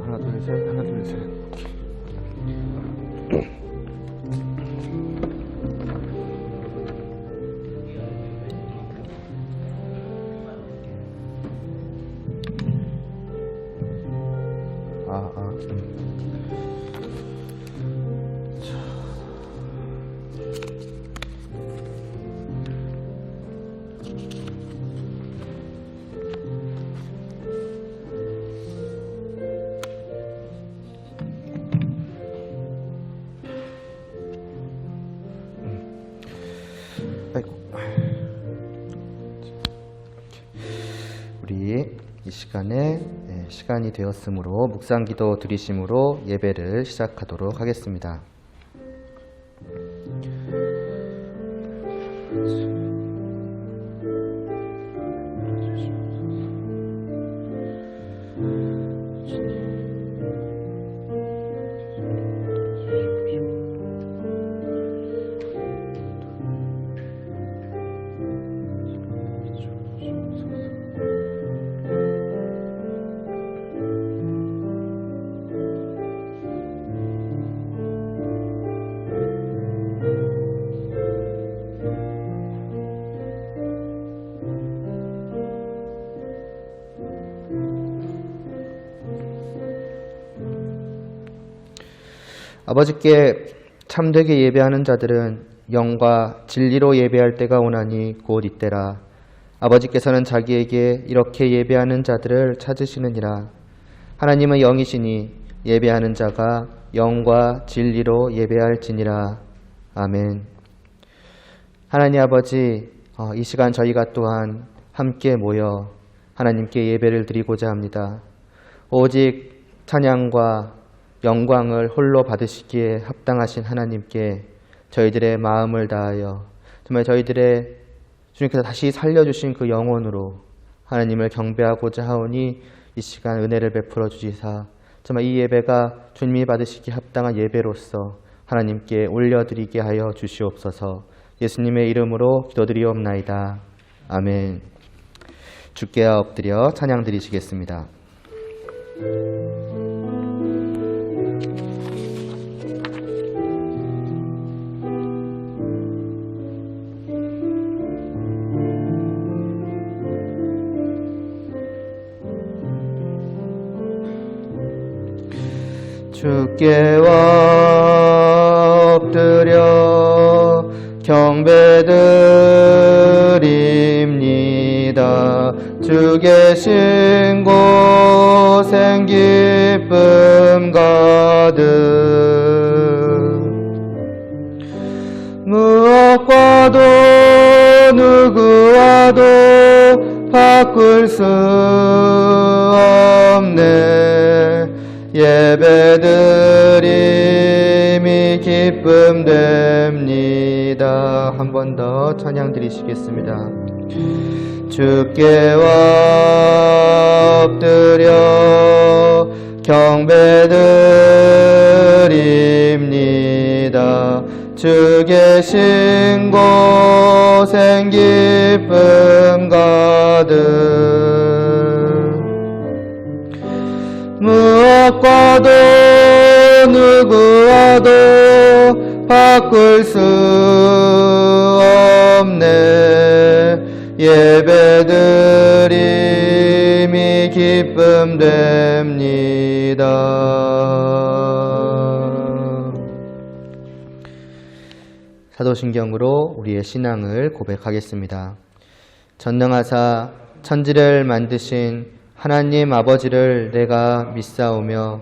하나 둘 셋, 하나 둘 셋. 우리 이 시간에 시간이 되었으므로 묵상기도 드리심으로 예배를 시작하도록 하겠습니다. 아버지께 참되게 예배하는 자들은 영과 진리로 예배할 때가 오나니 곧 이때라. 아버지께서는 자기에게 이렇게 예배하는 자들을 찾으시느니라. 하나님은 영이시니 예배하는 자가 영과 진리로 예배할지니라. 아멘. 하나님 아버지, 이 시간 저희가 또한 함께 모여 하나님께 예배를 드리고자 합니다. 오직 찬양과 영광을 홀로 받으시기에 합당하신 하나님께 저희들의 마음을 다하여 정말 저희들의 주님께서 다시 살려주신 그 영혼으로 하나님을 경배하고자 하오니 이 시간 은혜를 베풀어 주시사 정말 이 예배가 주님이 받으시기에 합당한 예배로서 하나님께 올려드리게 하여 주시옵소서. 예수님의 이름으로 기도드리옵나이다. 아멘. 주께 엎드려 찬양 드리시겠습니다. 주께 엎드려 경배드립니다. 주 계신 곳엔 기쁨 가득 무엇과도 누구와도 바꿀 수 없네. 예배드림이 기쁨 됩니다. 한 번 더 찬양 드리시겠습니다. 주께 엎드려 경배드립니다. 주 계신 곳엔 기쁨 가득 무엇과도 누구와도 바꿀 수 없네. 예배드림이 기쁨 됩니다. 사도신경으로 우리의 신앙을 고백하겠습니다. 전능하사 천지를 만드신 하나님 아버지를 내가 믿사오며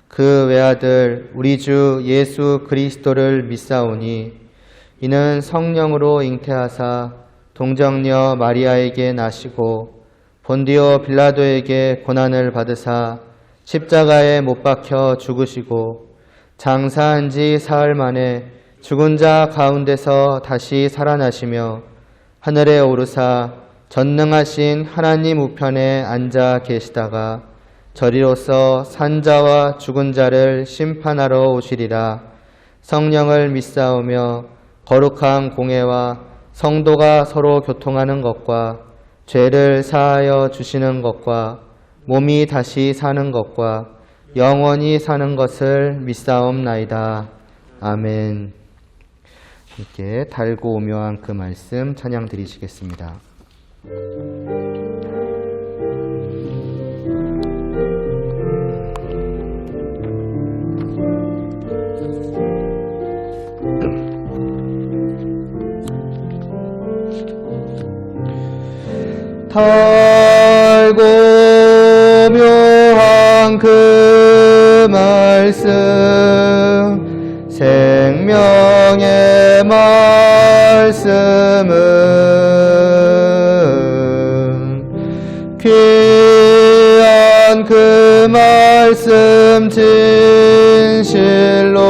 그 외아들 우리 주 예수 그리스도를 믿사오니 이는 성령으로 잉태하사 동정녀 마리아에게 나시고 본디오 빌라도에게 고난을 받으사 십자가에 못 박혀 죽으시고 장사한 지 사흘 만에 죽은 자 가운데서 다시 살아나시며 하늘에 오르사 전능하신 하나님 우편에 앉아 계시다가 저리로서 산자와 죽은 자를 심판하러 오시리라. 성령을 믿사오며 거룩한 공회와 성도가 서로 교통하는 것과 죄를 사하여 주시는 것과 몸이 다시 사는 것과 영원히 사는 것을 믿사옵나이다. 아멘. 함께 달고 오묘한 그 말씀 찬양 드리시겠습니다. 달고 묘한 그 말씀 생명의 말씀은 귀한 그 말씀 진실로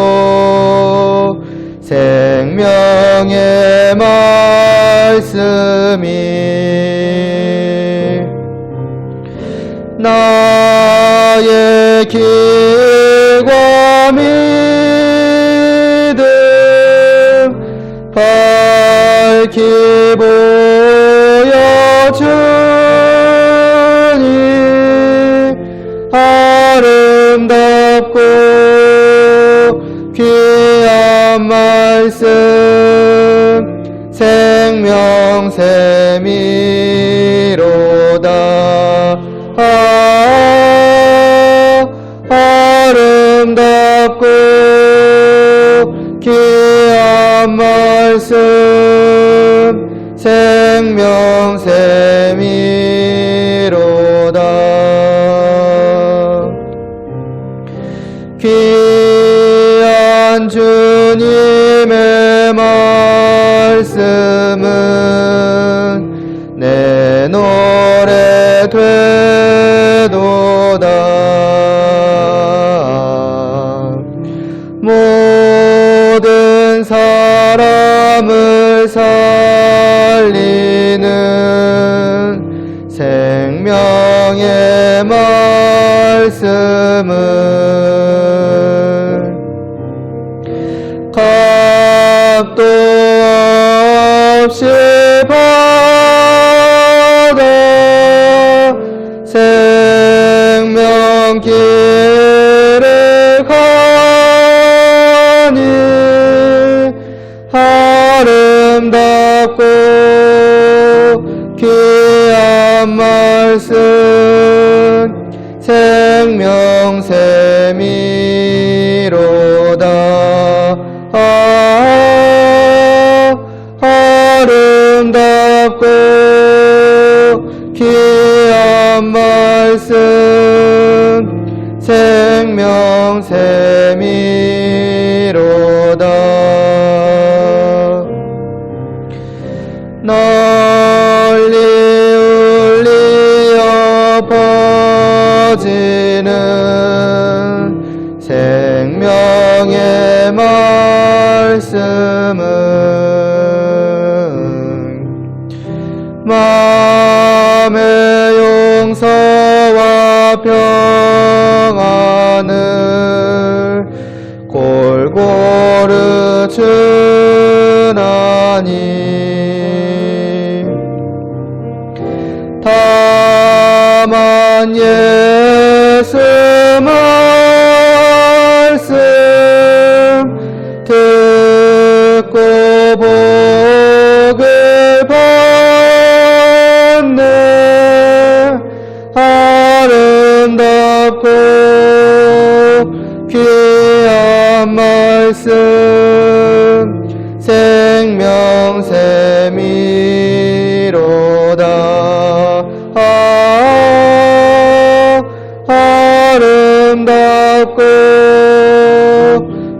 생명의 말씀이 나의 길과 믿음 밝히 보여주니 아름답고 귀한 말씀 생명샘이로다. 아름답고 귀한 말씀 생명샘이로다. 귀한 주님의 말씀은 내 노래 되도다. 모든 사람을 살리는 생명의 말씀은 값도 없이 받아 생명길을 가니 아름답고 귀한 말씀 생명샘이로다. 아름답고 귀한 말씀 생명샘이로다. 널리 울리어 퍼지는 생명의 말씀은 마음의 용서와 평안을 골고루 주나니 다만 예수 말씀 듣고 복을 받네. 아름답고 귀한 말씀 생명샘이로다. 아름답고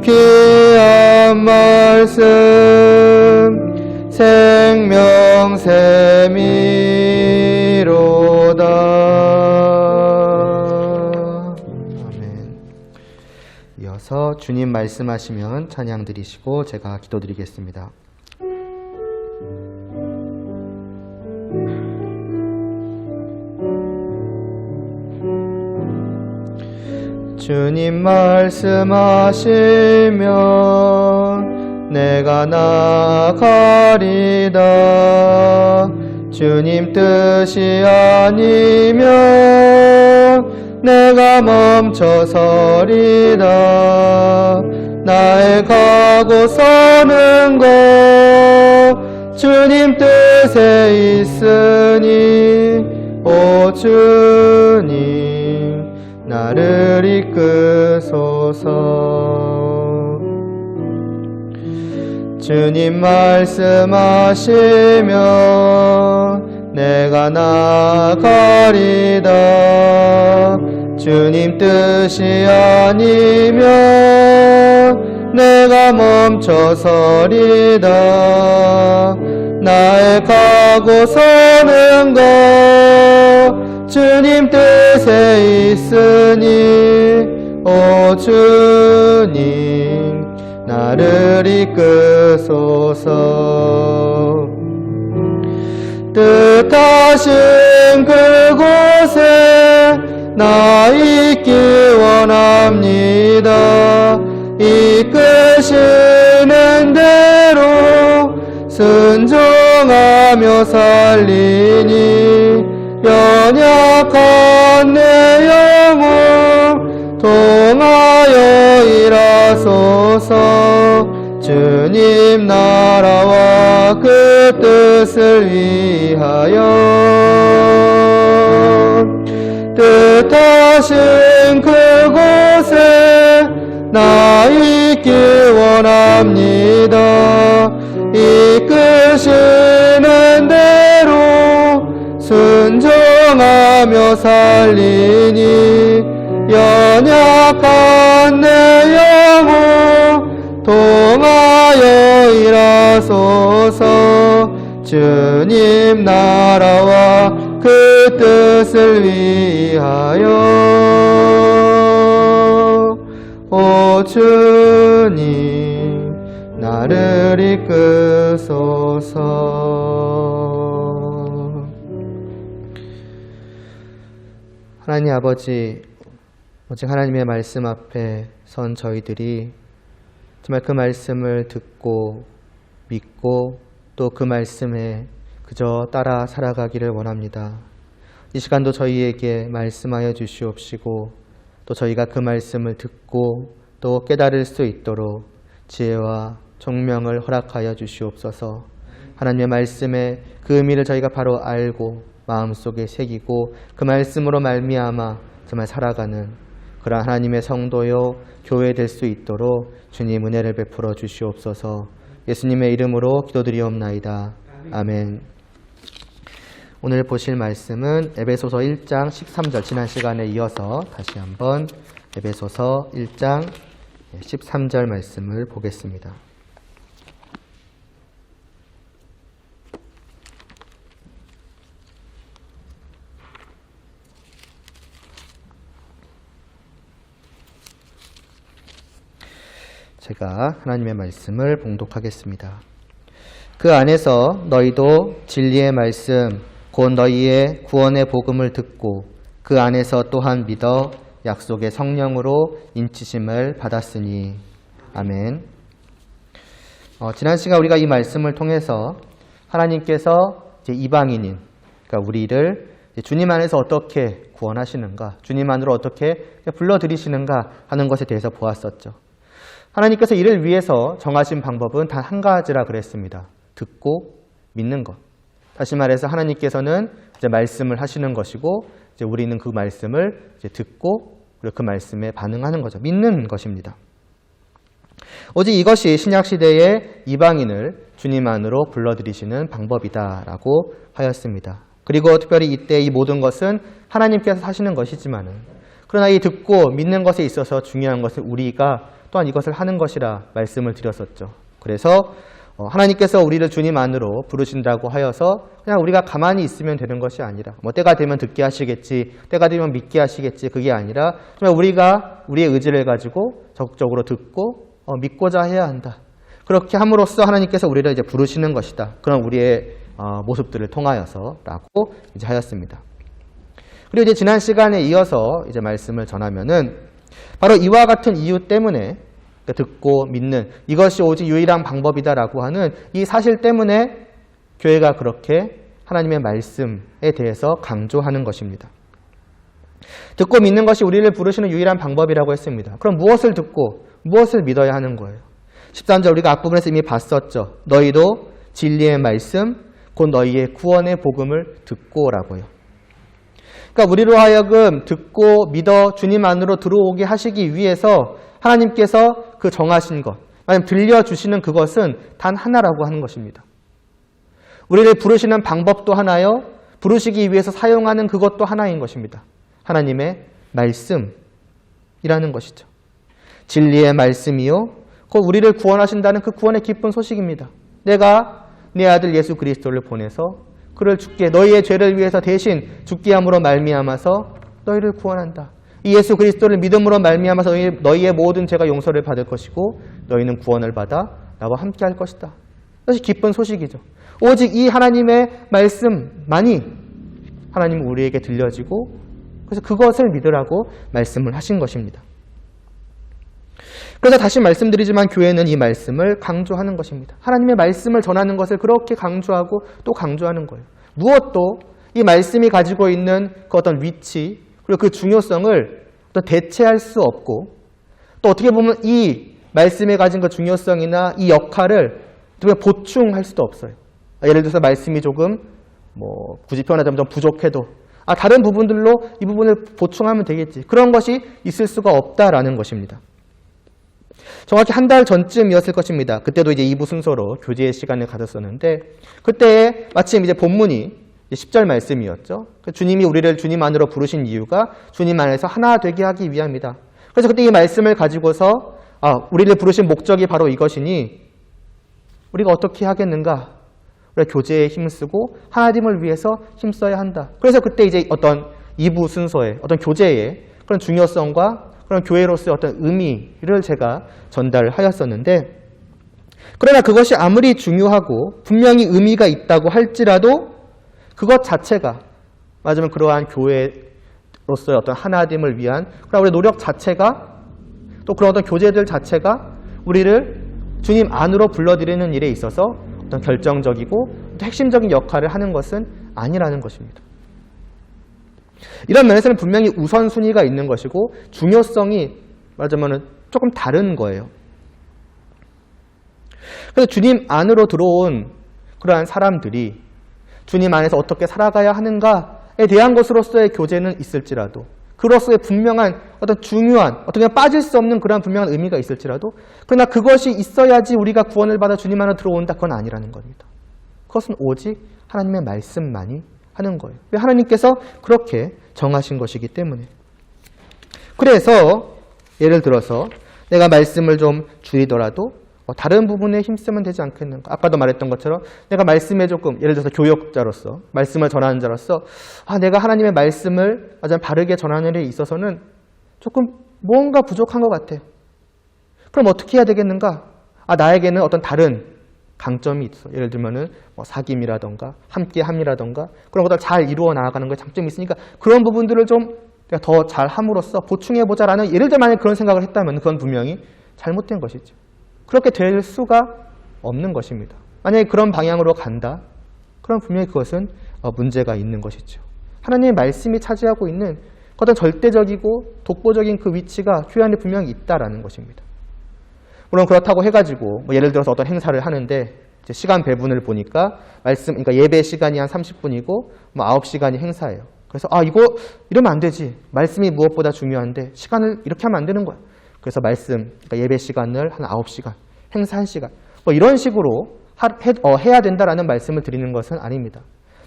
귀한 말씀 생명샘이로다. 아멘. 이어서 주님 말씀하시면 찬양 드리시고 제가 기도드리겠습니다. 주님 말씀하시면 내가 나가리다. 주님 뜻이 아니면 내가 멈춰서리다. 나의 가고 서는 것 주님 뜻에 있으니 오 주님 나를 이끄소서. 주님 말씀하시면 내가 나가리다. 주님 뜻이 아니면 내가 멈춰서리다. 나의 가고 서는 것 주님 뜻에 있으니 오 주님 나를 이끄소서. 뜻하신 그곳에 나 있기 원합니다. 이끄시는 대로 순종하며 살리니 연약한 내 영혼 통하여 일하소서. 주님 나라와 그 뜻을 위하여 뜻하신 그곳에 나 있기 원합니다. 이끄시는 대로 순종하며 살리니 연약한 내 영혼 통하여 일하소서. 주님 나라와 그 뜻을 위하여 오 주님 나를 이끄소서. 하나님 아버지, 오직 하나님의 말씀 앞에 선 저희들이 정말 그 말씀을 듣고 믿고 또 그 말씀에 그저 따라 살아가기를 원합니다. 이 시간도 저희에게 말씀하여 주시옵시고 또 저희가 그 말씀을 듣고 또 깨달을 수 있도록 지혜와 총명을 허락하여 주시옵소서. 하나님의 말씀의 그 의미를 저희가 바로 알고 마음속에 새기고 그 말씀으로 말미암아 정말 살아가는 그러한 하나님의 성도요 교회 될 수 있도록 주님 은혜를 베풀어 주시옵소서. 예수님의 이름으로 기도드리옵나이다. 아멘. 오늘 보실 말씀은 에베소서 1장 13절, 지난 시간에 이어서 다시 한번 에베소서 1장 13절 말씀을 보겠습니다. 제가 하나님의 말씀을 봉독하겠습니다. 그 안에서 너희도 진리의 말씀 곧 너희의 구원의 복음을 듣고 그 안에서 또한 믿어 약속의 성령으로 인치심을 받았으니. 아멘. 지난 시간 우리가 이 말씀을 통해서 하나님께서 이제 이방인인 그러니까 우리를 주님 안에서 어떻게 구원하시는가, 주님 안으로 어떻게 불러들이시는가 하는 것에 대해서 보았었죠. 하나님께서 이를 위해서 정하신 방법은 단 한 가지라 그랬습니다. 듣고 믿는 것. 다시 말해서 하나님께서는 이제 말씀을 하시는 것이고 이제 우리는 그 말씀을 이제 듣고 그리고 그 말씀에 반응하는 거죠. 믿는 것입니다. 오직 이것이 신약 시대의 이방인을 주님 안으로 불러들이시는 방법이다라고 하였습니다. 그리고 특별히 이때 이 모든 것은 하나님께서 하시는 것이지만은 그러나 이 듣고 믿는 것에 있어서 중요한 것은 우리가 또한 이것을 하는 것이라 말씀을 드렸었죠. 그래서 하나님께서 우리를 주님 안으로 부르신다고 하여서 그냥 우리가 가만히 있으면 되는 것이 아니라 때가 되면 듣게 하시겠지, 때가 되면 믿게 하시겠지, 그게 아니라 정말 우리가 우리의 의지를 가지고 적극적으로 듣고 믿고자 해야 한다. 그렇게 함으로써 하나님께서 우리를 이제 부르시는 것이다. 그런 우리의 모습들을 통하여서라고 이제 하였습니다. 그리고 이제 지난 시간에 이어서 이제 말씀을 전하면은 바로 이와 같은 이유 때문에 듣고 믿는 이것이 오직 유일한 방법이다라고 하는 이 사실 때문에 교회가 그렇게 하나님의 말씀에 대해서 강조하는 것입니다. 듣고 믿는 것이 우리를 부르시는 유일한 방법이라고 했습니다. 그럼 무엇을 듣고 무엇을 믿어야 하는 거예요? 13절 우리가 앞부분에서 이미 봤었죠. 너희도 진리의 말씀 곧 너희의 구원의 복음을 듣고라고요. 그러니까 우리로 하여금 듣고 믿어 주님 안으로 들어오게 하시기 위해서 하나님께서 그 정하신 것, 아니면 들려주시는 그것은 단 하나라고 하는 것입니다. 우리를 부르시는 방법도 하나요. 부르시기 위해서 사용하는 그것도 하나인 것입니다. 하나님의 말씀이라는 것이죠. 진리의 말씀이요. 곧 우리를 구원하신다는 그 구원의 기쁜 소식입니다. 내가 내 아들 예수 그리스도를 보내서 그를 죽게 너희의 죄를 위해서 대신 죽게 함으로 말미암아서 너희를 구원한다. 이 예수 그리스도를 믿음으로 말미암아서 너희의 모든 죄가 용서를 받을 것이고 너희는 구원을 받아 나와 함께 할 것이다. 이것이 기쁜 소식이죠. 오직 이 하나님의 말씀만이 하나님은 우리에게 들려지고 그래서 그것을 믿으라고 말씀을 하신 것입니다. 그래서 다시 말씀드리지만 교회는 이 말씀을 강조하는 것입니다. 하나님의 말씀을 전하는 것을 그렇게 강조하고 또 강조하는 거예요. 무엇도 이 말씀이 가지고 있는 그 어떤 위치 그리고 그 중요성을 또 대체할 수 없고 또 어떻게 보면 이 말씀에 가진 그 중요성이나 이 역할을 보충할 수도 없어요. 예를 들어서 말씀이 조금 굳이 표현하자면 좀 부족해도 다른 부분들로 이 부분을 보충하면 되겠지. 그런 것이 있을 수가 없다라는 것입니다. 정확히 한 달 전쯤이었을 것입니다. 그때도 이제 2부 순서로 교제의 시간을 가졌었는데 그때 마침 이제 본문이 10절 말씀이었죠. 주님이 우리를 주님 안으로 부르신 이유가 주님 안에서 하나 되게 하기 위함이다. 그래서 그때 이 말씀을 가지고서 우리를 부르신 목적이 바로 이것이니 우리가 어떻게 하겠는가? 우리가 교제에 힘쓰고 하나님을 위해서 힘써야 한다. 그래서 그때 이제 어떤 2부 순서의 어떤 교제의 그런 중요성과 그런 교회로서의 어떤 의미를 제가 전달하였었는데 그러나 그것이 아무리 중요하고 분명히 의미가 있다고 할지라도 그것 자체가 맞으면 그러한 교회로서의 어떤 하나됨을 위한 그런 우리의 노력 자체가 또 그런 어떤 교제들 자체가 우리를 주님 안으로 불러들이는 일에 있어서 어떤 결정적이고 핵심적인 역할을 하는 것은 아니라는 것입니다. 이런 면에서는 분명히 우선순위가 있는 것이고 중요성이 말하자면 조금 다른 거예요. 그래서 주님 안으로 들어온 그러한 사람들이 주님 안에서 어떻게 살아가야 하는가에 대한 것으로서의 교제는 있을지라도 그로서의 분명한 어떤 중요한 어떻게 빠질 수 없는 그러한 분명한 의미가 있을지라도 그러나 그것이 있어야지 우리가 구원을 받아 주님 안으로 들어온다 그건 아니라는 겁니다. 그것은 오직 하나님의 말씀만이 하는 거예요. 왜 하나님께서 그렇게 정하신 것이기 때문에. 그래서 예를 들어서 내가 말씀을 좀 줄이더라도 다른 부분에 힘쓰면 되지 않겠는가. 아까도 말했던 것처럼 내가 말씀에 조금 예를 들어서 교역자로서 말씀을 전하는 자로서 내가 하나님의 말씀을 바르게 전하는 데 있어서는 조금 뭔가 부족한 것 같아. 그럼 어떻게 해야 되겠는가? 나에게는 어떤 다른 강점이 있어. 예를 들면은 사귐이라던가 함께함이라던가 그런 것들 잘 이루어 나아가는 거에 장점이 있으니까 그런 부분들을 좀 내가 더 잘 함으로써 보충해보자라는 예를 들어 만약에 그런 생각을 했다면 그건 분명히 잘못된 것이죠. 그렇게 될 수가 없는 것입니다. 만약에 그런 방향으로 간다, 그럼 분명히 그것은 문제가 있는 것이죠. 하나님의 말씀이 차지하고 있는 어떤 절대적이고 독보적인 그 위치가 교회 안에 분명히 있다라는 것입니다. 물론 그렇다고 해가지고 예를 들어서 어떤 행사를 하는데 이제 시간 배분을 보니까 그러니까 예배 시간이 한 30분이고 9시간이 행사예요. 그래서 이거 이러면 안 되지. 말씀이 무엇보다 중요한데 시간을 이렇게 하면 안 되는 거야. 그래서 그러니까 예배 시간을 한 9시간, 행사 1시간 이런 식으로 해야 된다라는 말씀을 드리는 것은 아닙니다.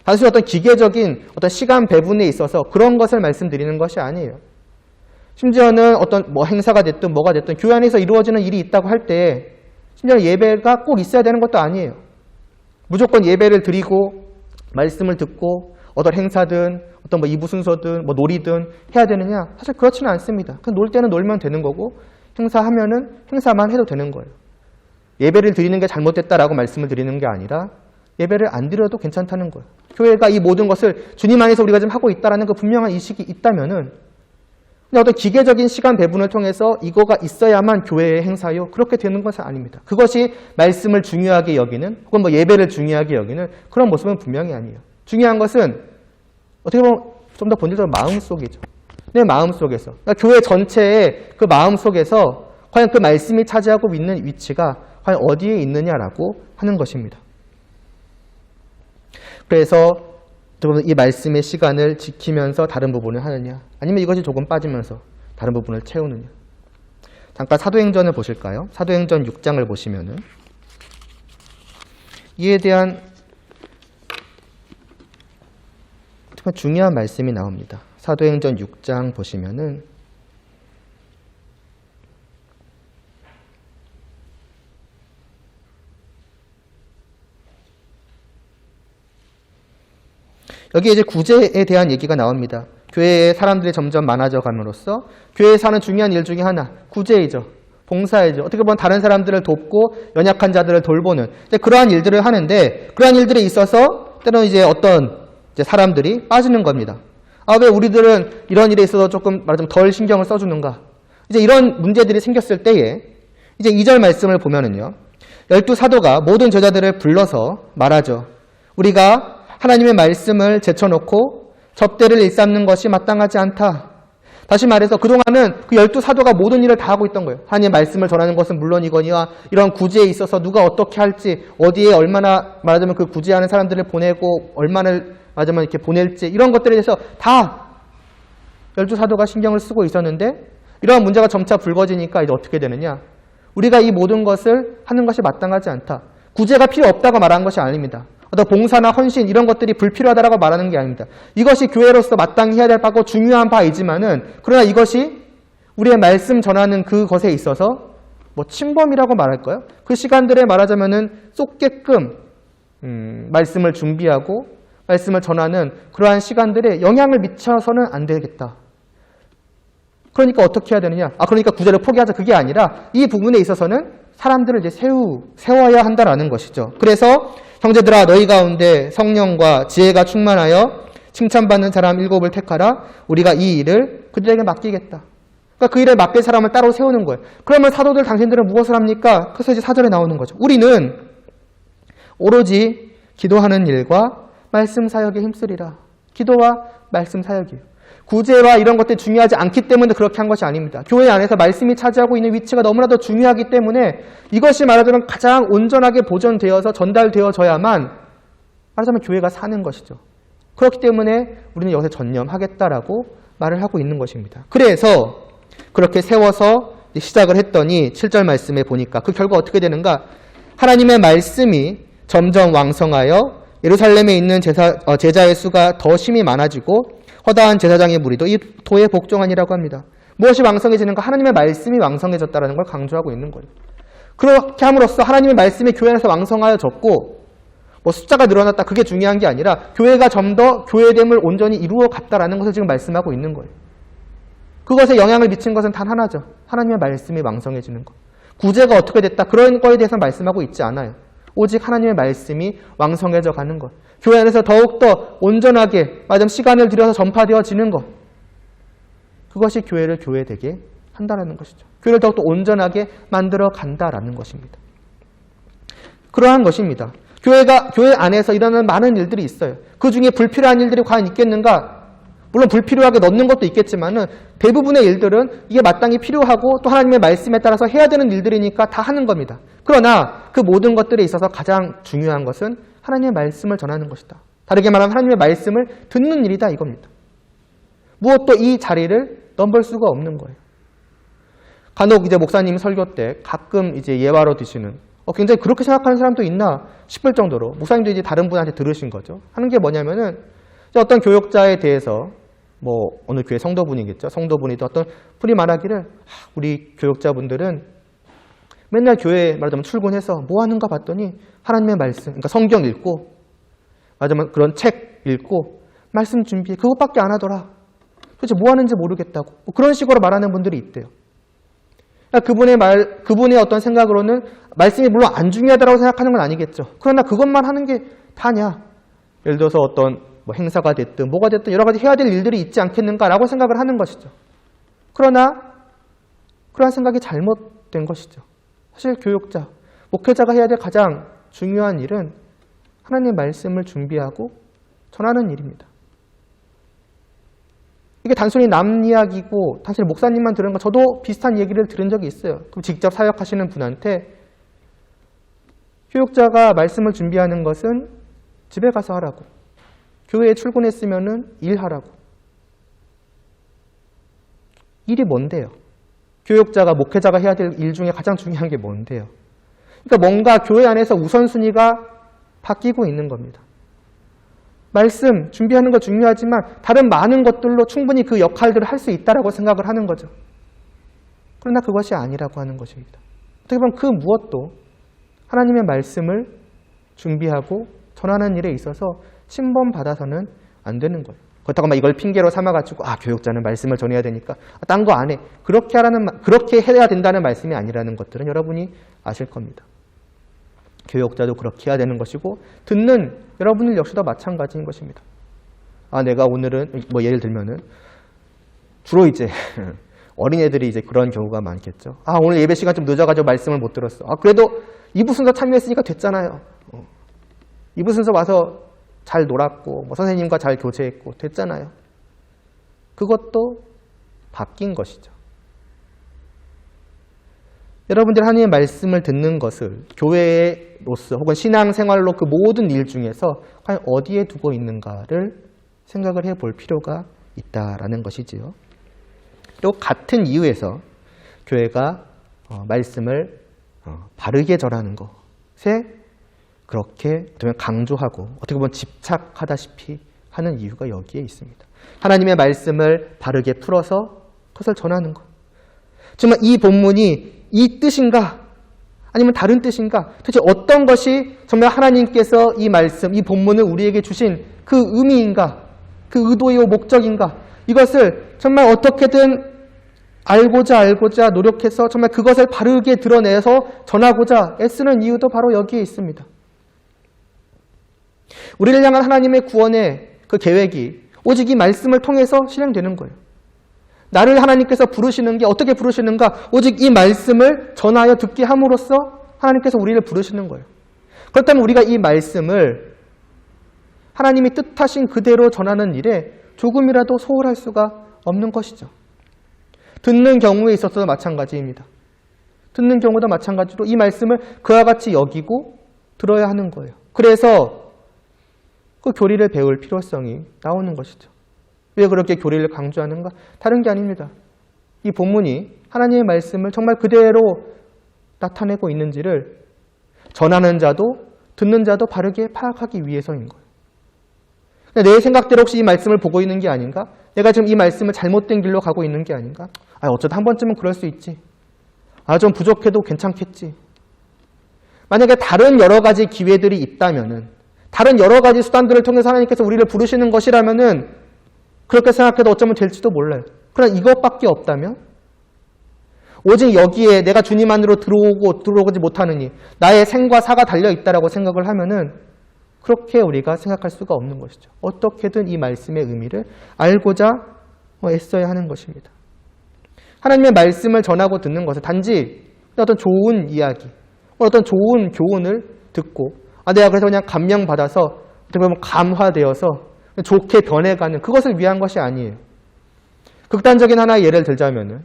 단순히 어떤 기계적인 어떤 시간 배분에 있어서 그런 것을 말씀드리는 것이 아니에요. 심지어는 어떤 행사가 됐든 뭐가 됐든 교회 안에서 이루어지는 일이 있다고 할 때 심지어 예배가 꼭 있어야 되는 것도 아니에요. 무조건 예배를 드리고 말씀을 듣고 어떤 행사든 어떤 2부 순서든 놀이든 해야 되느냐? 사실 그렇지는 않습니다. 놀 때는 놀면 되는 거고 행사하면은 행사만 해도 되는 거예요. 예배를 드리는 게 잘못됐다라고 말씀을 드리는 게 아니라 예배를 안 드려도 괜찮다는 거예요. 교회가 이 모든 것을 주님 안에서 우리가 지금 하고 있다라는 그 분명한 인식이 있다면은 어떤 기계적인 시간 배분을 통해서 이거가 있어야만 교회의 행사요. 그렇게 되는 것은 아닙니다. 그것이 말씀을 중요하게 여기는 혹은 예배를 중요하게 여기는 그런 모습은 분명히 아니에요. 중요한 것은 어떻게 보면 좀 더 본질적으로 마음속이죠. 내 마음속에서. 그러니까 교회 전체의 그 마음속에서 과연 그 말씀이 차지하고 있는 위치가 과연 어디에 있느냐라고 하는 것입니다. 그래서 이 말씀의 시간을 지키면서 다른 부분을 하느냐, 아니면 이것이 조금 빠지면서 다른 부분을 채우느냐. 잠깐 사도행전을 보실까요? 사도행전 6장을 보시면은 이에 대한 정말 중요한 말씀이 나옵니다. 사도행전 6장 보시면은 여기 이제 구제에 대한 얘기가 나옵니다. 교회에 사람들이 점점 많아져 감으로써 교회에 사는 중요한 일 중에 하나, 구제이죠. 봉사이죠. 어떻게 보면 다른 사람들을 돕고 연약한 자들을 돌보는 그러한 일들을 하는데, 그러한 일들에 있어서 때로는 이제 어떤 사람들이 빠지는 겁니다. 아, 왜 우리들은 이런 일에 있어서 조금 말하자면 덜 신경을 써주는가? 이제 이런 문제들이 생겼을 때에 이제 2절 말씀을 보면은요, 12사도가 모든 제자들을 불러서 말하죠. 우리가 하나님의 말씀을 제쳐놓고 접대를 일삼는 것이 마땅하지 않다. 다시 말해서 그동안은 그 12사도가 모든 일을 다 하고 있던 거예요. 하나님의 말씀을 전하는 것은 물론이거니와 이런 구제에 있어서 누가 어떻게 할지, 어디에 얼마나 말하자면 그 구제하는 사람들을 보내고 얼마나 말하자면 이렇게 보낼지, 이런 것들에 대해서 다 12사도가 신경을 쓰고 있었는데, 이러한 문제가 점차 불거지니까 이제 어떻게 되느냐. 우리가 이 모든 것을 하는 것이 마땅하지 않다. 구제가 필요 없다고 말한 것이 아닙니다. 어떤 봉사나 헌신 이런 것들이 불필요하다고 말하는 게 아닙니다. 이것이 교회로서 마땅히 해야 될 바고 중요한 바이지만은, 그러나 이것이 우리의 말씀 전하는 그것에 있어서 뭐 침범이라고 말할까요? 그 시간들에 말하자면은 쏟게끔 말씀을 준비하고 말씀을 전하는 그러한 시간들에 영향을 미쳐서는 안 되겠다. 그러니까 어떻게 해야 되느냐? 그러니까 구제를 포기하자, 그게 아니라 이 부분에 있어서는 사람들을 이제 세워야 한다라는 것이죠. 그래서 형제들아, 너희 가운데 성령과 지혜가 충만하여 칭찬받는 사람 7을 택하라. 우리가 이 일을 그들에게 맡기겠다. 그러니까 그 일을 맡길 사람을 따로 세우는 거예요. 그러면 사도들 당신들은 무엇을 합니까? 그래서 이제 4절에 나오는 거죠. 우리는 오로지 기도하는 일과 말씀 사역에 힘쓰리라. 기도와 말씀 사역이에요. 구제와 이런 것들이 중요하지 않기 때문에 그렇게 한 것이 아닙니다. 교회 안에서 말씀이 차지하고 있는 위치가 너무나도 중요하기 때문에 이것이 말하자면 가장 온전하게 보존되어서 전달되어져야만 말하자면 교회가 사는 것이죠. 그렇기 때문에 우리는 여기서 전념하겠다라고 말을 하고 있는 것입니다. 그래서 그렇게 세워서 시작을 했더니 7절 말씀에 보니까 그 결과 어떻게 되는가? 하나님의 말씀이 점점 왕성하여 예루살렘에 있는 제자의 수가 더 심히 많아지고 허다한 제사장의 무리도 이 도에 복종하니라고 합니다. 무엇이 왕성해지는가? 하나님의 말씀이 왕성해졌다는 걸 강조하고 있는 거예요. 그렇게 함으로써 하나님의 말씀이 교회 안에서 왕성하여졌고 뭐 숫자가 늘어났다, 그게 중요한 게 아니라 교회가 좀 더 교회됨을 온전히 이루어 갔다라는 것을 지금 말씀하고 있는 거예요. 그것에 영향을 미친 것은 단 하나죠. 하나님의 말씀이 왕성해지는 것. 구제가 어떻게 됐다, 그런 거에 대해서 말씀하고 있지 않아요. 오직 하나님의 말씀이 왕성해져 가는 것. 교회 안에서 더욱더 온전하게 시간을 들여서 전파되어지는 것. 그것이 교회를 교회되게 한다는 것이죠. 교회를 더욱더 온전하게 만들어 간다라는 것입니다. 그러한 것입니다. 교회 안에서 일어나는 많은 일들이 있어요. 그 중에 불필요한 일들이 과연 있겠는가? 물론 불필요하게 넣는 것도 있겠지만은 대부분의 일들은 이게 마땅히 필요하고 또 하나님의 말씀에 따라서 해야 되는 일들이니까 다 하는 겁니다. 그러나 그 모든 것들에 있어서 가장 중요한 것은 하나님의 말씀을 전하는 것이다. 다르게 말하면 하나님의 말씀을 듣는 일이다, 이겁니다. 무엇도 이 자리를 넘볼 수가 없는 거예요. 간혹 이제 목사님 설교 때 가끔 이제 예화로 드시는 굉장히 그렇게 생각하는 사람도 있나 싶을 정도로 목사님도 이제 다른 분한테 들으신 거죠. 하는 게 뭐냐면은 어떤 교역자에 대해서 뭐 어느 교회 성도분이겠죠. 성도분이 또 어떤 분이 말하기를 우리 교역자분들은 맨날 교회 말하자면 출근해서 뭐 하는가 봤더니 하나님의 말씀, 그러니까 성경 읽고 말하자면 그런 책 읽고 말씀 준비해, 그것밖에 안 하더라. 도대체 뭐 하는지 모르겠다고. 뭐 그런 식으로 말하는 분들이 있대요. 그러니까 그분의 어떤 생각으로는 말씀이 물론 안 중요하다고 생각하는 건 아니겠죠. 그러나 그것만 하는 게 다냐. 예를 들어서 어떤 뭐 행사가 됐든 뭐가 됐든 여러 가지 해야 될 일들이 있지 않겠는가라고 생각을 하는 것이죠. 그러나 그러한 생각이 잘못된 것이죠. 사실 교육자, 목회자가 해야 될 가장 중요한 일은 하나님의 말씀을 준비하고 전하는 일입니다. 이게 단순히 남 이야기고 단순히 목사님만 들은 거, 저도 비슷한 얘기를 들은 적이 있어요. 그럼 직접 사역하시는 분한테 교육자가 말씀을 준비하는 것은 집에 가서 하라고, 교회에 출근했으면은 일하라고. 일이 뭔데요? 교육자가, 목회자가 해야 될 일 중에 가장 중요한 게 뭔데요? 그러니까 뭔가 교회 안에서 우선순위가 바뀌고 있는 겁니다. 말씀 준비하는 거 중요하지만 다른 많은 것들로 충분히 그 역할들을 할 수 있다라고 생각을 하는 거죠. 그러나 그것이 아니라고 하는 것입니다. 어떻게 보면 그 무엇도 하나님의 말씀을 준비하고 전하는 일에 있어서 신범받아서는 안 되는 거예요. 그렇다고 막 이걸 핑계로 삼아가지고 교육자는 말씀을 전해야 되니까 딴 거 안 해. 그렇게 해야 된다는 말씀이 아니라는 것들은 여러분이 아실 겁니다. 교육자도 그렇게 해야 되는 것이고 듣는 여러분들 역시도 마찬가지인 것입니다. 내가 오늘은 예를 들면은 주로 이제 어린애들이 이제 그런 경우가 많겠죠. 오늘 예배 시간 좀 늦어가지고 말씀을 못 들었어. 그래도 2부 순서 참여했으니까 됐잖아요. 2부 순서 와서 잘 놀았고 선생님과 잘 교제했고 됐잖아요. 그것도 바뀐 것이죠. 여러분들 하나님의 말씀을 듣는 것을 교회로서 혹은 신앙생활로 그 모든 일 중에서 과연 어디에 두고 있는가를 생각을 해볼 필요가 있다라는 것이지요. 또 같은 이유에서 교회가 말씀을 바르게 전하는 것에 그렇게 강조하고 어떻게 보면 집착하다시피 하는 이유가 여기에 있습니다. 하나님의 말씀을 바르게 풀어서 그것을 전하는 것. 정말 이 본문이 이 뜻인가 아니면 다른 뜻인가, 도대체 어떤 것이 정말 하나님께서 이 말씀, 이 본문을 우리에게 주신 그 의미인가, 그 의도요 목적인가, 이것을 정말 어떻게든 알고자 노력해서 정말 그것을 바르게 드러내서 전하고자 애쓰는 이유도 바로 여기에 있습니다. 우리를 향한 하나님의 구원의 그 계획이 오직 이 말씀을 통해서 실행되는 거예요. 나를 하나님께서 부르시는 게 어떻게 부르시는가? 오직 이 말씀을 전하여 듣게 함으로써 하나님께서 우리를 부르시는 거예요. 그렇다면 우리가 이 말씀을 하나님이 뜻하신 그대로 전하는 일에 조금이라도 소홀할 수가 없는 것이죠. 듣는 경우에 있어서도 마찬가지입니다. 듣는 경우도 마찬가지로 이 말씀을 그와 같이 여기고 들어야 하는 거예요. 그래서 그 교리를 배울 필요성이 나오는 것이죠. 왜 그렇게 교리를 강조하는가? 다른 게 아닙니다. 이 본문이 하나님의 말씀을 정말 그대로 나타내고 있는지를 전하는 자도 듣는 자도 바르게 파악하기 위해서인 거예요. 내 생각대로 혹시 이 말씀을 보고 있는 게 아닌가? 내가 지금 이 말씀을 잘못된 길로 가고 있는 게 아닌가? 어쩌다 한 번쯤은 그럴 수 있지. 좀 부족해도 괜찮겠지. 만약에 다른 여러 가지 기회들이 있다면은, 다른 여러 가지 수단들을 통해서 하나님께서 우리를 부르시는 것이라면은 그렇게 생각해도 어쩌면 될지도 몰라요. 그러나 이것밖에 없다면, 오직 여기에 내가 주님 안으로 들어오지 못하느니 나의 생과 사가 달려있다라고 생각을 하면은 그렇게 우리가 생각할 수가 없는 것이죠. 어떻게든 이 말씀의 의미를 알고자 애써야 하는 것입니다. 하나님의 말씀을 전하고 듣는 것은 단지 어떤 좋은 이야기, 어떤 좋은 교훈을 듣고 내가 그래서 그냥 감명받아서 어떻게 보면 감화되어서 좋게 변해가는 그것을 위한 것이 아니에요. 극단적인 하나의 예를 들자면은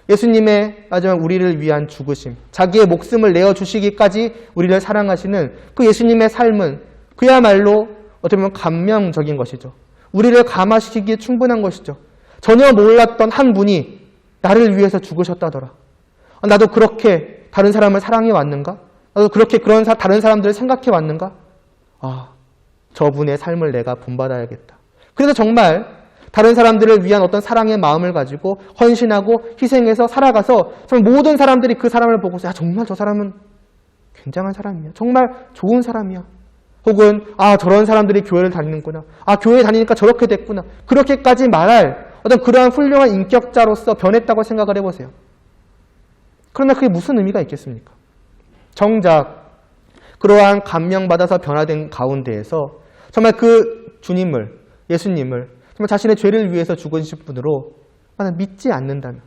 예수님의 마지막 우리를 위한 죽으심, 자기의 목숨을 내어주시기까지 우리를 사랑하시는 그 예수님의 삶은 그야말로 어떻게 보면 감명적인 것이죠. 우리를 감화시키기에 충분한 것이죠. 전혀 몰랐던 한 분이 나를 위해서 죽으셨다더라. 나도 그렇게 다른 사람을 사랑해 왔는가? 나도 그렇게 다른 사람들을 생각해 왔는가? 저분의 삶을 내가 본받아야겠다. 그래서 정말 다른 사람들을 위한 어떤 사랑의 마음을 가지고 헌신하고 희생해서 살아가서 정말 모든 사람들이 그 사람을 보고서 정말 저 사람은 굉장한 사람이야. 정말 좋은 사람이야. 혹은 저런 사람들이 교회를 다니는구나. 교회 다니니까 저렇게 됐구나. 그렇게까지 말할 어떤 그러한 훌륭한 인격자로서 변했다고 생각을 해보세요. 그러나 그게 무슨 의미가 있겠습니까? 정작 그러한 감명받아서 변화된 가운데에서 정말 그 주님을, 예수님을 정말 자신의 죄를 위해서 죽으신 분으로 믿지 않는다면,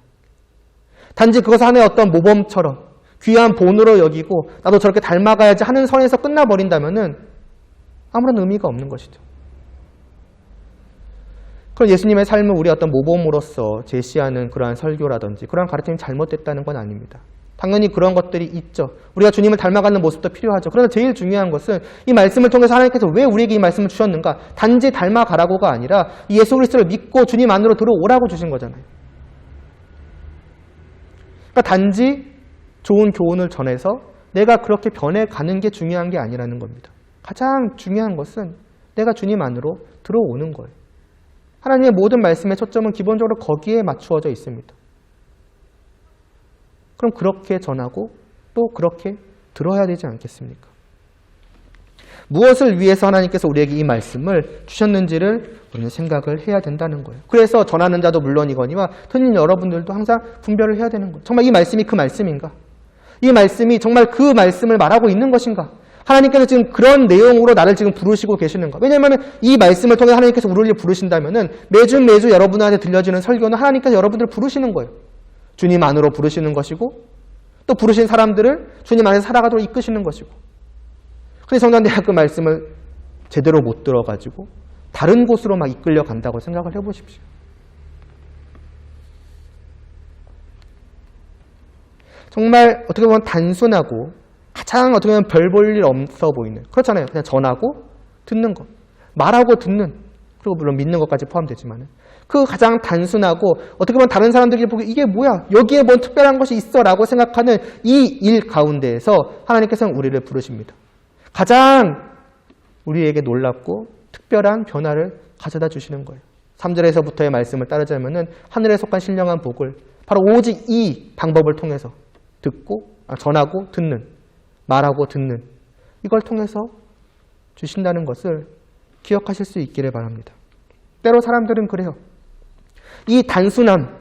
단지 그것을 하나의 어떤 모범처럼 귀한 본으로 여기고 나도 저렇게 닮아가야지 하는 선에서 끝나버린다면은 아무런 의미가 없는 것이죠. 그럼 예수님의 삶을 우리 어떤 모범으로서 제시하는 그러한 설교라든지 그러한 가르침이 잘못됐다는 건 아닙니다. 당연히 그런 것들이 있죠. 우리가 주님을 닮아가는 모습도 필요하죠. 그러나 제일 중요한 것은 이 말씀을 통해서 하나님께서 왜 우리에게 이 말씀을 주셨는가? 단지 닮아가라고가 아니라 예수 그리스도를 믿고 주님 안으로 들어오라고 주신 거잖아요. 그러니까 단지 좋은 교훈을 전해서 내가 그렇게 변해가는 게 중요한 게 아니라는 겁니다. 가장 중요한 것은 내가 주님 안으로 들어오는 거예요. 하나님의 모든 말씀의 초점은 기본적으로 거기에 맞추어져 있습니다. 그럼 그렇게 전하고 또 그렇게 들어야 되지 않겠습니까? 무엇을 위해서 하나님께서 우리에게 이 말씀을 주셨는지를 우리는 생각을 해야 된다는 거예요. 그래서 전하는 자도 물론이거니와 듣는 여러분들도 항상 분별을 해야 되는 거예요. 정말 이 말씀이 그 말씀인가? 이 말씀이 정말 그 말씀을 말하고 있는 것인가? 하나님께서 지금 그런 내용으로 나를 지금 부르시고 계시는가? 왜냐하면 이 말씀을 통해 하나님께서 우리를 부르신다면은 매주 여러분한테 들려지는 설교는 하나님께서 여러분들을 부르시는 거예요. 주님 안으로 부르시는 것이고 또 부르신 사람들을 주님 안에서 살아가도록 이끄시는 것이고. 그런데 성도님들 그 말씀을 제대로 못 들어가지고 다른 곳으로 막 이끌려 간다고 생각을 해보십시오. 정말 어떻게 보면 단순하고 가장 어떻게 보면 별 볼 일 없어 보이는, 그렇잖아요. 그냥 전하고 듣는 것, 말하고 듣는, 그리고 물론 믿는 것까지 포함되지만 그 가장 단순하고 어떻게 보면 다른 사람들이 보기 이게 뭐야? 여기에 뭔 특별한 것이 있어? 라고 생각하는 이 일 가운데에서 하나님께서는 우리를 부르십니다. 가장 우리에게 놀랍고 특별한 변화를 가져다 주시는 거예요. 3절에서부터의 말씀을 따르자면은 하늘에 속한 신령한 복을 바로 오직 이 방법을 통해서 전하고 듣는, 말하고 듣는 이걸 통해서 주신다는 것을 기억하실 수 있기를 바랍니다. 때로 사람들은 그래요. 이 단순함,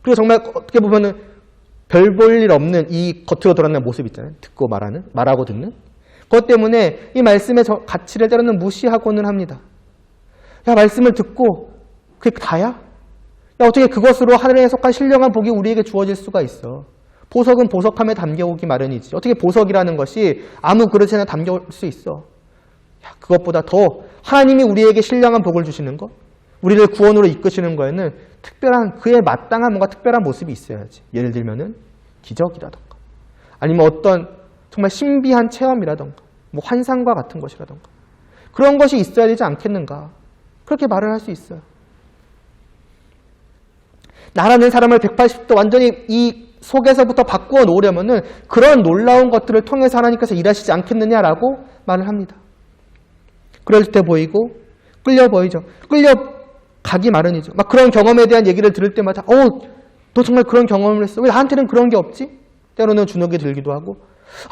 그리고 정말 어떻게 보면은 별 볼 일 없는 이 겉으로 드러나는 모습 있잖아요. 듣고 말하고 듣는. 그것 때문에 이 말씀의 가치를 때로는 무시하고는 합니다. 야, 말씀을 듣고 그게 다야? 야, 어떻게 그것으로 하늘에 속한 신령한 복이 우리에게 주어질 수가 있어? 보석은 보석함에 담겨오기 마련이지. 어떻게 보석이라는 것이 아무 그릇에나 담겨올 수 있어? 야, 그것보다 더 하나님이 우리에게 신령한 복을 주시는 것, 우리를 구원으로 이끄시는 거에는 특별한, 그에 마땅한 뭔가 특별한 모습이 있어야지. 예를 들면은 기적이라던가 아니면 어떤 정말 신비한 체험이라던가 뭐 환상과 같은 것이라던가 그런 것이 있어야 되지 않겠는가? 그렇게 말을 할 수 있어요. 나라는 사람을 180도 완전히 이 속에서부터 바꾸어 놓으려면은 그런 놀라운 것들을 통해서 하나님께서 일하시지 않겠느냐라고 말을 합니다. 그럴 때 보이고 끌려 보이죠. 끌려가기 마련이죠. 막 그런 경험에 대한 얘기를 들을 때마다 너 정말 그런 경험을 했어. 왜 나한테는 그런 게 없지? 때로는 주눅이 들기도 하고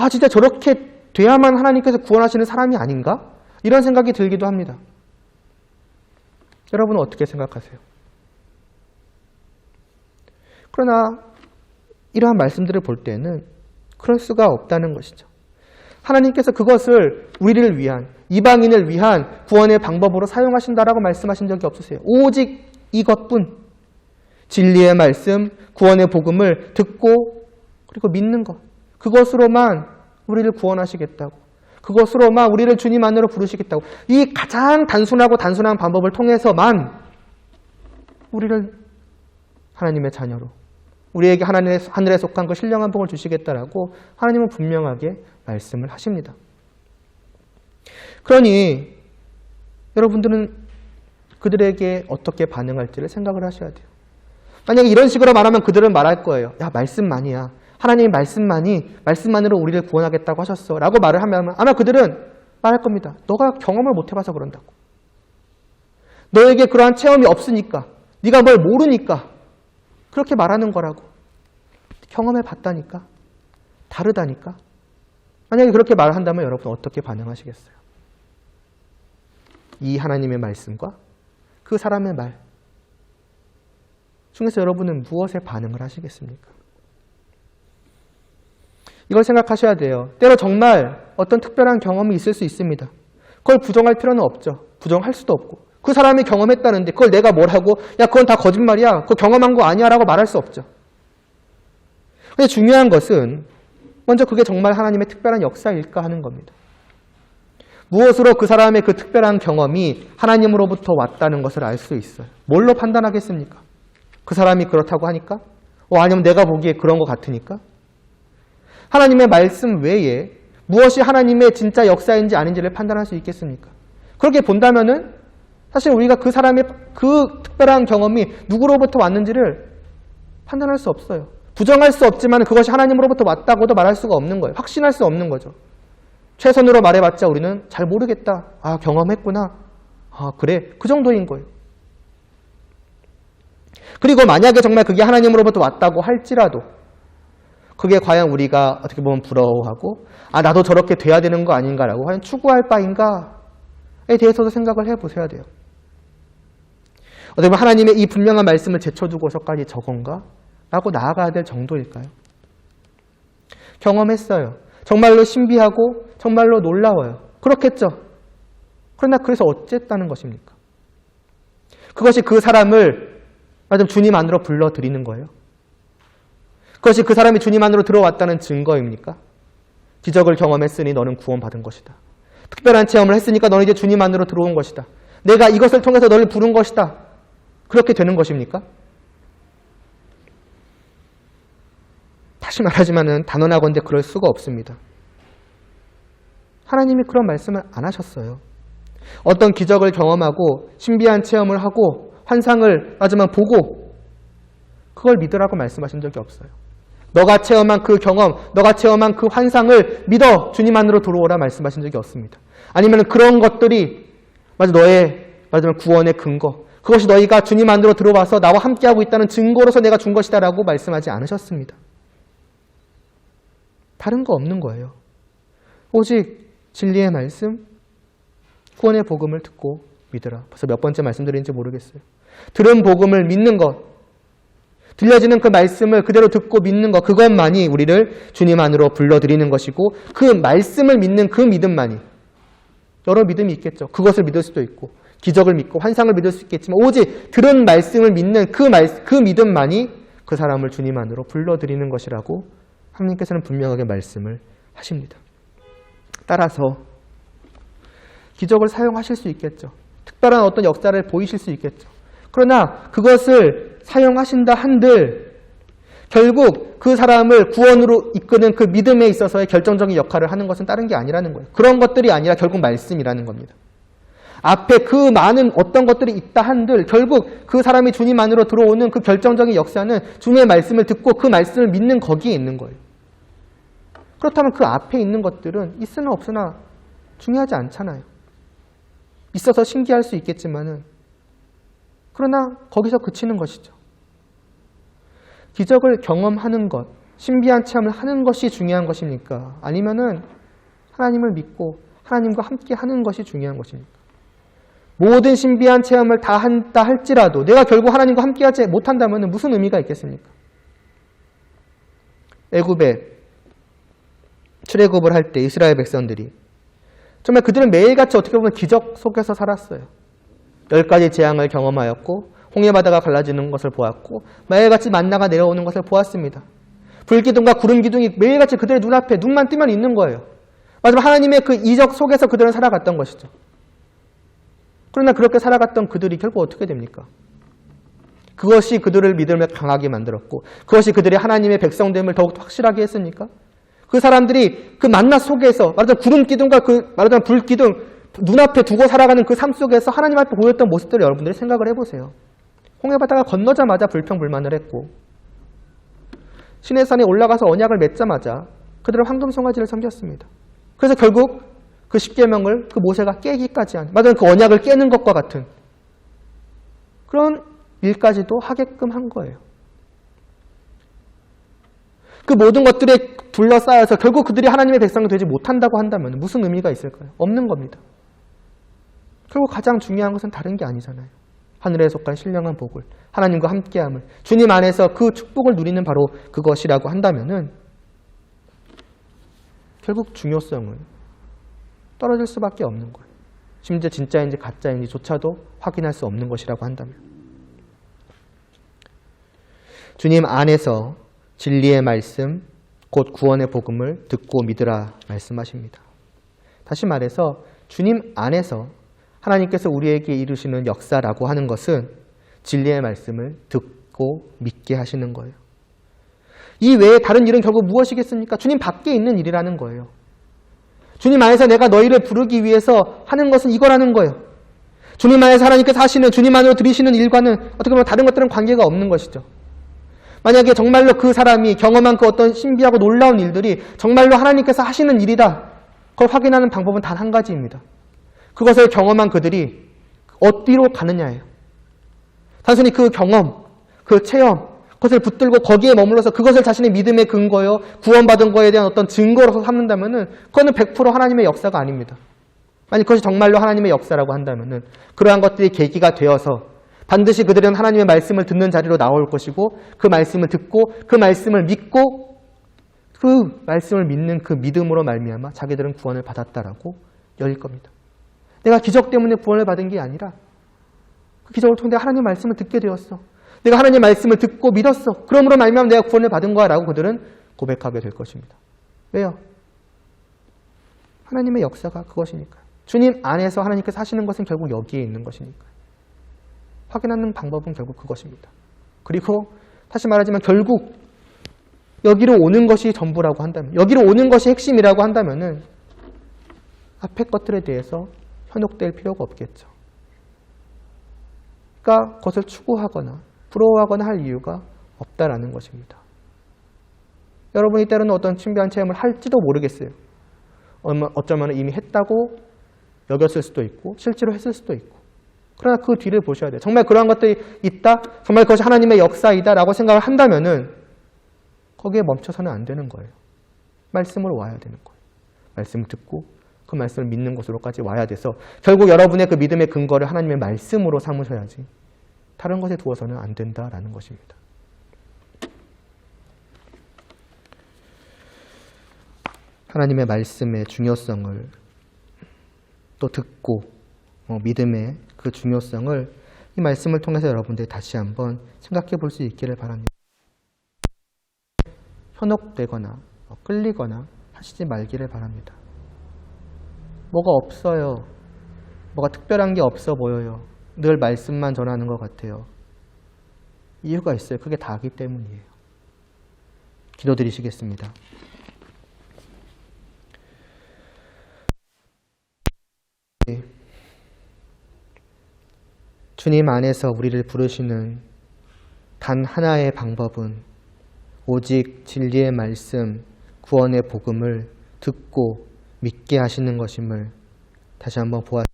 진짜 저렇게 돼야만 하나님께서 구원하시는 사람이 아닌가? 이런 생각이 들기도 합니다. 여러분은 어떻게 생각하세요? 그러나 이러한 말씀들을 볼 때는 그럴 수가 없다는 것이죠. 하나님께서 그것을 우리를 위한, 이방인을 위한 구원의 방법으로 사용하신다라고 말씀하신 적이 없으세요. 오직 이것뿐, 진리의 말씀, 구원의 복음을 듣고 그리고 믿는 것, 그것으로만 우리를 구원하시겠다고, 그것으로만 우리를 주님 안으로 부르시겠다고, 이 가장 단순한 방법을 통해서만 우리를 하나님의 자녀로, 우리에게 하늘에 속한 그 신령한 복을 주시겠다라고 하나님은 분명하게 말씀을 하십니다. 그러니 여러분들은 그들에게 어떻게 반응할지를 생각을 하셔야 돼요. 만약에 이런 식으로 말하면 그들은 말할 거예요. 야, 말씀만이야. 하나님의 말씀만으로 우리를 구원하겠다고 하셨어. 라고 말을 하면 아마 그들은 말할 겁니다. 너가 경험을 못 해봐서 그런다고. 너에게 그러한 체험이 없으니까, 네가 뭘 모르니까 그렇게 말하는 거라고. 경험해 봤다니까. 다르다니까. 만약에 그렇게 말을 한다면 여러분 어떻게 반응하시겠어요? 이 하나님의 말씀과 그 사람의 말 중에서 여러분은 무엇에 반응을 하시겠습니까? 이걸 생각하셔야 돼요. 때로 정말 어떤 특별한 경험이 있을 수 있습니다. 그걸 부정할 필요는 없죠. 부정할 수도 없고. 그 사람이 경험했다는데 그걸 내가 뭘 하고 야 그건 다 거짓말이야. 그거 경험한 거 아니야 라고 말할 수 없죠. 근데 중요한 것은 먼저 그게 정말 하나님의 특별한 역사일까 하는 겁니다. 무엇으로 그 사람의 그 특별한 경험이 하나님으로부터 왔다는 것을 알 수 있어요? 뭘로 판단하겠습니까? 그 사람이 그렇다고 하니까? 아니면 내가 보기에 그런 것 같으니까? 하나님의 말씀 외에 무엇이 하나님의 진짜 역사인지 아닌지를 판단할 수 있겠습니까? 그렇게 본다면은 사실 우리가 그 사람의 그 특별한 경험이 누구로부터 왔는지를 판단할 수 없어요. 부정할 수 없지만 그것이 하나님으로부터 왔다고도 말할 수가 없는 거예요. 확신할 수 없는 거죠. 최선으로 말해봤자 우리는 잘 모르겠다. 경험했구나. 그래. 그 정도인 거예요. 그리고 만약에 정말 그게 하나님으로부터 왔다고 할지라도 그게 과연 우리가 어떻게 보면 부러워하고 나도 저렇게 돼야 되는 거 아닌가라고 과연 추구할 바인가에 대해서도 생각을 해보셔야 돼요. 어떻게 보면 하나님의 이 분명한 말씀을 제쳐두고서까지 저건가? 라고 나아가야 될 정도일까요? 경험했어요. 정말로 신비하고 정말로 놀라워요. 그렇겠죠. 그러나 그래서 어쨌다는 것입니까? 그것이 그 사람을 주님 안으로 불러들이는 거예요. 그것이 그 사람이 주님 안으로 들어왔다는 증거입니까? 기적을 경험했으니 너는 구원받은 것이다. 특별한 체험을 했으니까 너는 이제 주님 안으로 들어온 것이다. 내가 이것을 통해서 너를 부른 것이다. 그렇게 되는 것입니까? 다시 말하지만은 단언하건대 그럴 수가 없습니다. 하나님이 그런 말씀을 안 하셨어요. 어떤 기적을 경험하고 신비한 체험을 하고 환상을 하지만 보고 그걸 믿으라고 말씀하신 적이 없어요. 너가 체험한 그 경험, 너가 체험한 그 환상을 믿어 주님 안으로 들어오라 말씀하신 적이 없습니다. 아니면 그런 것들이 너의 구원의 근거, 그것이 너희가 주님 안으로 들어와서 나와 함께하고 있다는 증거로서 내가 준 것이다 라고 말씀하지 않으셨습니다. 다른 거 없는 거예요. 오직 진리의 말씀, 구원의 복음을 듣고 믿으라. 벌써 몇 번째 말씀드리는지 모르겠어요. 들은 복음을 믿는 것, 들려지는 그 말씀을 그대로 듣고 믿는 것, 그것만이 우리를 주님 안으로 불러들이는 것이고 그 말씀을 믿는 그 믿음만이, 여러 믿음이 있겠죠. 그것을 믿을 수도 있고 기적을 믿고 환상을 믿을 수 있겠지만 오직 들은 말씀을 믿는 그 믿음만이 그 사람을 주님 안으로 불러들이는 것이라고 하나님께서는 분명하게 말씀을 하십니다. 따라서 기적을 사용하실 수 있겠죠. 특별한 어떤 역사를 보이실 수 있겠죠. 그러나 그것을 사용하신다 한들 결국 그 사람을 구원으로 이끄는 그 믿음에 있어서의 결정적인 역할을 하는 것은 다른 게 아니라는 거예요. 그런 것들이 아니라 결국 말씀이라는 겁니다. 앞에 그 많은 어떤 것들이 있다 한들 결국 그 사람이 주님 안으로 들어오는 그 결정적인 역사는 주님의 말씀을 듣고 그 말씀을 믿는 거기에 있는 거예요. 그렇다면 그 앞에 있는 것들은 있으나 없으나 중요하지 않잖아요. 있어서 신기할 수 있겠지만은 그러나 거기서 그치는 것이죠. 기적을 경험하는 것, 신비한 체험을 하는 것이 중요한 것입니까? 아니면은 하나님을 믿고 하나님과 함께 하는 것이 중요한 것입니까? 모든 신비한 체험을 다 한다 할지라도 내가 결국 하나님과 함께 하지 못한다면 무슨 의미가 있겠습니까? 애굽에 출애굽을 할 때 이스라엘 백성들이 정말 그들은 매일같이 어떻게 보면 기적 속에서 살았어요. 10가지 재앙을 경험하였고 홍해바다가 갈라지는 것을 보았고 매일같이 만나가 내려오는 것을 보았습니다. 불기둥과 구름기둥이 매일같이 그들의 눈앞에 눈만 뜨면 있는 거예요. 마지막 하나님의 그 이적 속에서 그들은 살아갔던 것이죠. 그러나 그렇게 살아갔던 그들이 결국 어떻게 됩니까? 그것이 그들을 믿음을 강하게 만들었고 그것이 그들이 하나님의 백성됨을 더욱 확실하게 했습니까? 그 사람들이 그 만나 속에서 말하자면 구름기둥과 말하자면 불기둥 눈앞에 두고 살아가는 그 삶 속에서 하나님 앞에 보였던 모습들을 여러분들이 생각을 해보세요. 홍해바다가 건너자마자 불평불만을 했고 시내산에 올라가서 언약을 맺자마자 그들은 황금송아지를 섬겼습니다. 그래서 결국 그 십계명을 그 모세가 깨기까지 한 맞아요. 그 언약을 깨는 것과 같은 그런 일까지도 하게끔 한 거예요. 그 모든 것들에 둘러싸여서 결국 그들이 하나님의 백성이 되지 못한다고 한다면 무슨 의미가 있을까요? 없는 겁니다. 결국 가장 중요한 것은 다른 게 아니잖아요. 하늘에 속한 신령한 복을, 하나님과 함께함을, 주님 안에서 그 축복을 누리는 바로 그것이라고 한다면은 결국 중요성은 떨어질 수밖에 없는 거예요. 심지어 진짜인지 가짜인지조차도 확인할 수 없는 것이라고 한다면. 주님 안에서 진리의 말씀, 곧 구원의 복음을 듣고 믿으라 말씀하십니다. 다시 말해서 주님 안에서 하나님께서 우리에게 이루시는 역사라고 하는 것은 진리의 말씀을 듣고 믿게 하시는 거예요. 이 외에 다른 일은 결국 무엇이겠습니까? 주님 밖에 있는 일이라는 거예요. 주님 안에서 내가 너희를 부르기 위해서 하는 것은 이거라는 거예요. 주님 안에서 하나님께서 하시는, 주님 안으로 들이시는 일과는 어떻게 보면 다른 것들은 관계가 없는 것이죠. 만약에 정말로 그 사람이 경험한 그 어떤 신비하고 놀라운 일들이 정말로 하나님께서 하시는 일이다, 그걸 확인하는 방법은 단 한 가지입니다. 그것을 경험한 그들이 어디로 가느냐예요. 단순히 그 경험, 그 체험, 그것을 붙들고 거기에 머물러서 그것을 자신의 믿음의 근거요, 구원받은 거에 대한 어떤 증거로서 삼는다면은 그거는 100% 하나님의 역사가 아닙니다. 만약 그것이 정말로 하나님의 역사라고 한다면은 그러한 것들이 계기가 되어서 반드시 그들은 하나님의 말씀을 듣는 자리로 나올 것이고, 그 말씀을 듣고 그 말씀을 믿고 그 말씀을 믿는 그 믿음으로 말미암아 자기들은 구원을 받았다라고 여길 겁니다. 내가 기적 때문에 구원을 받은 게 아니라 그 기적을 통해 내가 하나님의 말씀을 듣게 되었어. 내가 하나님의 말씀을 듣고 믿었어. 그러므로 말미암아 내가 구원을 받은 거야 라고 그들은 고백하게 될 것입니다. 왜요? 하나님의 역사가 그것이니까요. 주님 안에서 하나님께서 하시는 것은 결국 여기에 있는 것이니까요. 확인하는 방법은 결국 그것입니다. 그리고 다시 말하지만 결국 여기로 오는 것이 전부라고 한다면, 여기로 오는 것이 핵심이라고 한다면은 앞에 것들에 대해서 현혹될 필요가 없겠죠. 그러니까 그것을 추구하거나 부러워하거나 할 이유가 없다라는 것입니다. 여러분이 때로는 어떤 신비한 체험을 할지도 모르겠어요. 어쩌면 이미 했다고 여겼을 수도 있고 실제로 했을 수도 있고, 그러나 그 뒤를 보셔야 돼요. 정말 그러한 것들이 있다, 정말 그것이 하나님의 역사이다 라고 생각을 한다면은 거기에 멈춰서는 안 되는 거예요. 말씀으로 와야 되는 거예요. 말씀을 듣고 그 말씀을 믿는 곳으로까지 와야 돼서 결국 여러분의 그 믿음의 근거를 하나님의 말씀으로 삼으셔야지 다른 것에 두어서는 안 된다라는 것입니다. 하나님의 말씀의 중요성을 또 듣고 믿음의 그 중요성을 이 말씀을 통해서 여러분들이 다시 한번 생각해 볼 수 있기를 바랍니다. 현혹되거나 끌리거나 하시지 말기를 바랍니다. 뭐가 없어요. 뭐가 특별한 게 없어 보여요. 늘 말씀만 전하는 것 같아요. 이유가 있어요. 그게 다기 때문이에요. 기도드리시겠습니다. 주님 안에서 우리를 부르시는 단 하나의 방법은 오직 진리의 말씀, 구원의 복음을 듣고 믿게 하시는 것임을 다시 한번 보았습니다.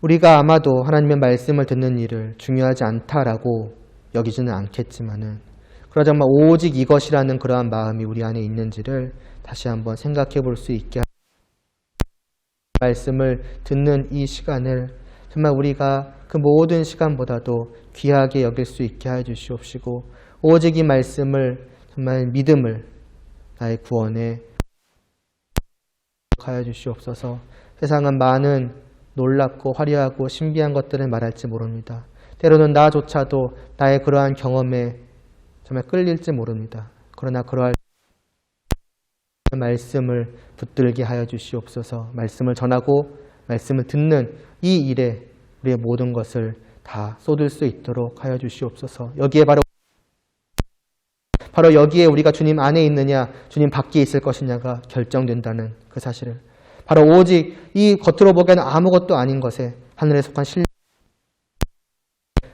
우리가 아마도 하나님의 말씀을 듣는 일을 중요하지 않다라고 여기지는 않겠지만은, 그러자면 오직 이것이라는 그러한 마음이 우리 안에 있는지를 다시 한번 생각해 볼 수 있게 합니다. 말씀을 듣는 이 시간을 정말 우리가 그 모든 시간보다도 귀하게 여길 수 있게 해 주시옵시고, 오직 이 말씀을 정말 믿음을 나의 구원에 하여 주시옵소서. 세상은 많은 놀랍고 화려하고 신비한 것들을 말할지 모릅니다. 때로는 나조차도 나의 그러한 경험에 정말 끌릴지 모릅니다. 그러나 그러할 말씀을 붙들게 하여 주시옵소서. 말씀을 전하고 말씀을 듣는 이 일에 우리의 모든 것을 다 쏟을 수 있도록 하여 주시옵소서. 여기에 바로 여기에 우리가 주님 안에 있느냐 주님 밖에 있을 것이냐가 결정된다는 그 사실을, 바로 오직 이 겉으로 보기에는 아무것도 아닌 것에 하늘에 속한 신뢰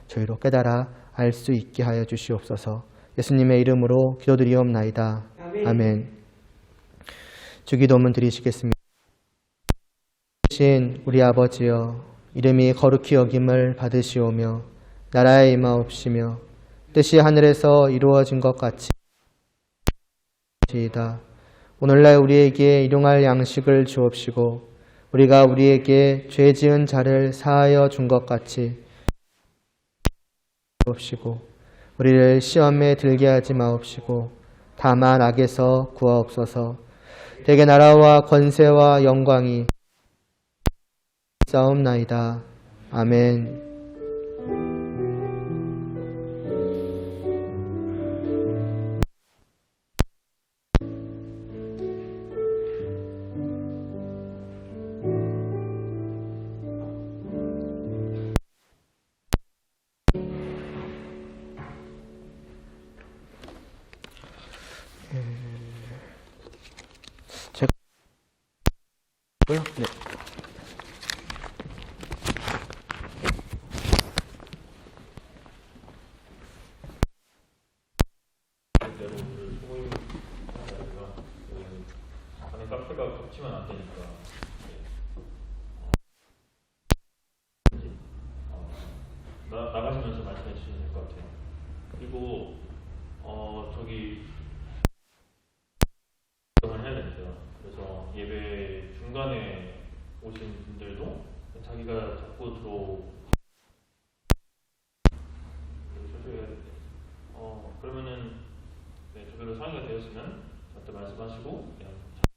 저희로 깨달아 알 수 있게 하여 주시옵소서. 예수님의 이름으로 기도드리옵나이다. 아멘. 주기도문 드리시겠습니다. 신 우리 아버지여, 이름이 거룩히 여김을 받으시오며 나라에 임하옵시며 뜻이 하늘에서 이루어진 것 같이 이다. 오늘날 우리에게 일용할 양식을 주옵시고 우리가 우리에게 죄 지은 자를 사하여 준 것 같이 주옵시고 우리를 시험에 들게 하지 마옵시고 다만 악에서 구하옵소서. 대개 나라와 권세와 영광이 싸움나이다. 아멘. 되시고요. 네. 안에 카페가 겹치면 안 되니까 나가시면서 말씀해 주시면 될 것 같아요. 그리고 저기 해야 됩니다. 그래서 예배 중간에 오신 분들도 자기가 자꾸 조절해야 돼요. 그러면은 네, 조별로 상의가 되었으면 저한테 말씀하시고 그냥